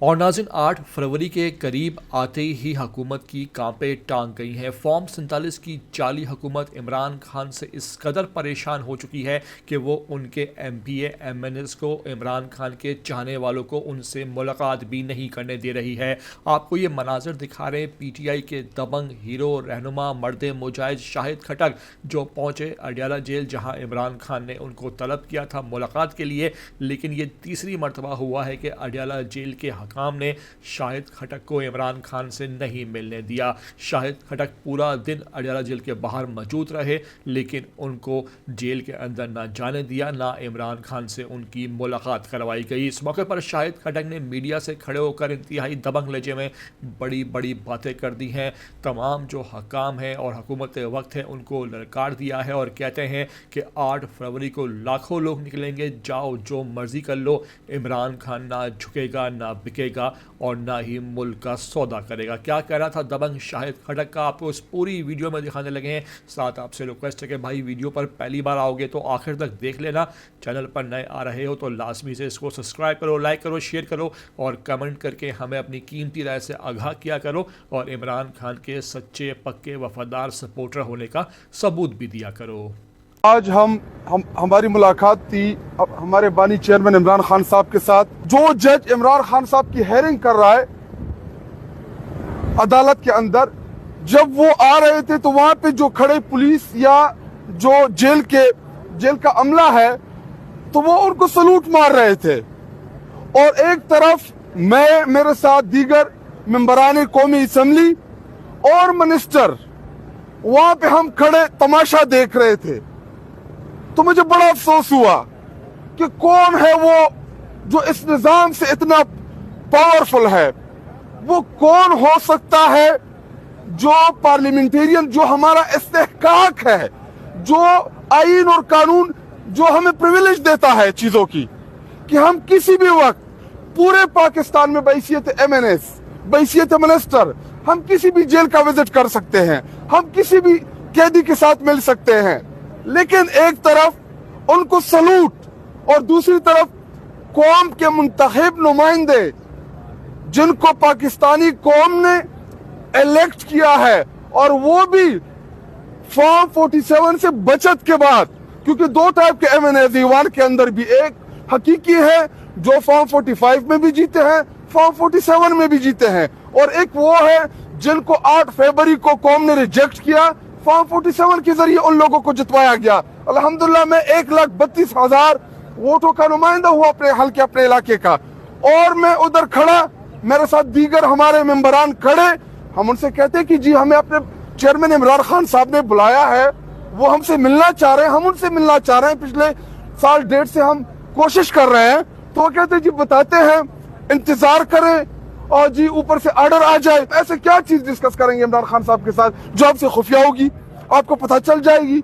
اور ناظرین 8 فروری کے قریب آتے ہی حکومت کی کانپیں ٹانگ گئی ہیں۔ فارم 47 کی جعلی حکومت عمران خان سے اس قدر پریشان ہو چکی ہے کہ وہ ان کے M P A M N As کو، عمران خان کے چاہنے والوں کو ان سے ملاقات بھی نہیں کرنے دے رہی ہے۔ آپ کو یہ مناظر دکھا رہے ہیں پی ٹی آئی کے دبنگ ہیرو رہنما مرد مجاہد شاہد خٹک، جو پہنچے اڈیالہ جیل، جہاں عمران خان نے ان کو طلب کیا تھا ملاقات کے لیے، لیکن یہ تیسری مرتبہ ہوا ہے کہ اڈیالہ جیل کے حکام نے شاہد خٹک کو عمران خان سے نہیں ملنے دیا۔ شاہد خٹک پورا دن اڈیالہ جیل کے باہر موجود رہے، لیکن ان کو جیل کے اندر نہ جانے دیا، نہ عمران خان سے ان کی ملاقات کروائی گئی۔ اس موقع پر شاہد خٹک نے میڈیا سے کھڑے ہو کر انتہائی دبنگ لہجے میں بڑی بڑی باتیں کر دی ہیں۔ تمام جو حکام ہیں اور حکومت وقت ہے ان کو للکار دیا ہے اور کہتے ہیں کہ 8 فروری کو لاکھوں لوگ نکلیں گے، جاؤ جو مرضی کر لو، عمران خان نہ جھکے گا، نہ بکے گا اور نہ ہی ملک کا سودا کرے گا۔ کیا کہہ رہا تھا دبنگ شاہد خٹک کا، آپ کو اس پوری ویڈیو میں دکھانے لگے ہیں۔ ساتھ آپ سے ریکویسٹ ہے کہ بھائی ویڈیو پر پہلی بار آؤ گے تو آخر تک دیکھ لینا، چینل پر نئے آ رہے ہو تو لازمی سے اس کو سبسکرائب کرو، لائک کرو، شیئر کرو اور کمنٹ کر کے ہمیں اپنی قیمتی رائے سے آگاہ کیا کرو اور عمران خان کے سچے پکے وفادار سپورٹر ہونے کا ثبوت بھی دیا کرو۔ آج ہماری ملاقات تھی ہمارے بانی چیئرمین عمران خان صاحب کے ساتھ۔ جو جج عمران خان صاحب کی ہیئرنگ کر رہا ہے عدالت کے اندر، جب وہ آ رہے تھے تو وہاں پہ جو کھڑے پولیس یا جو جیل کا عملہ ہے تو وہ ان کو سلوٹ مار رہے تھے، اور ایک طرف میرے ساتھ دیگر ممبران قومی اسمبلی اور منسٹر وہاں پہ ہم کھڑے تماشا دیکھ رہے تھے۔ تو مجھے بڑا افسوس ہوا کہ کون ہے وہ جو اس نظام سے اتنا پاورفل ہے، وہ کون ہو سکتا ہے جو پارلیمنٹیرین، جو ہمارا استحقاق ہے، جو آئین اور قانون جو ہمیں پریویلیج دیتا ہے چیزوں کی، کہ ہم کسی بھی وقت پورے پاکستان میں بحیثیت ایم این ایس، بحیثیت منسٹر، ہم کسی بھی جیل کا وزٹ کر سکتے ہیں، ہم کسی بھی قیدی کے ساتھ مل سکتے ہیں، لیکن ایک طرف ان کو سلوٹ اور دوسری طرف قوم کے منتخب نمائندے جن کو پاکستانی قوم نے الیکٹ کیا ہے، اور وہ بھی فارم 47 سے بچت کے بعد، کیونکہ 2 ٹائپ کے ایم این اے ایوان کے اندر بھی، ایک حقیقی ہے جو فارم 45 میں بھی جیتے ہیں، فارم 47 میں بھی جیتے ہیں، اور ایک وہ ہے جن کو 8 فروری کو قوم نے ریجیکٹ کیا، فارم 47 کے ذریعے ان لوگوں کو جتوایا گیا۔ الحمدللہ میں 1,32,000 ووٹوں کا نمائندہ ہوا اپنے حلقے، اپنے علاقے کا، اور میں ادھر کھڑا، میرے ساتھ دیگر ہمارے ممبران کھڑے، ہم ان سے کہتے کہ جی ہمیں اپنے چیئرمین عمران خان صاحب نے بلایا ہے، وہ ہم سے ملنا چاہ رہے ہیں، ہم ان سے ملنا چاہ رہے ہیں، پچھلے سال 1.5 سے ہم کوشش کر رہے ہیں۔ تو وہ کہتے جی بتاتے ہیں، انتظار کریں اور جی اوپر سے آرڈر آ جائے۔ ایسے کیا چیز ڈسکس کریں گے عمران خان صاحب کے ساتھ جو آپ سے خفیہ ہوگی، آپ کو پتہ چل جائے گی۔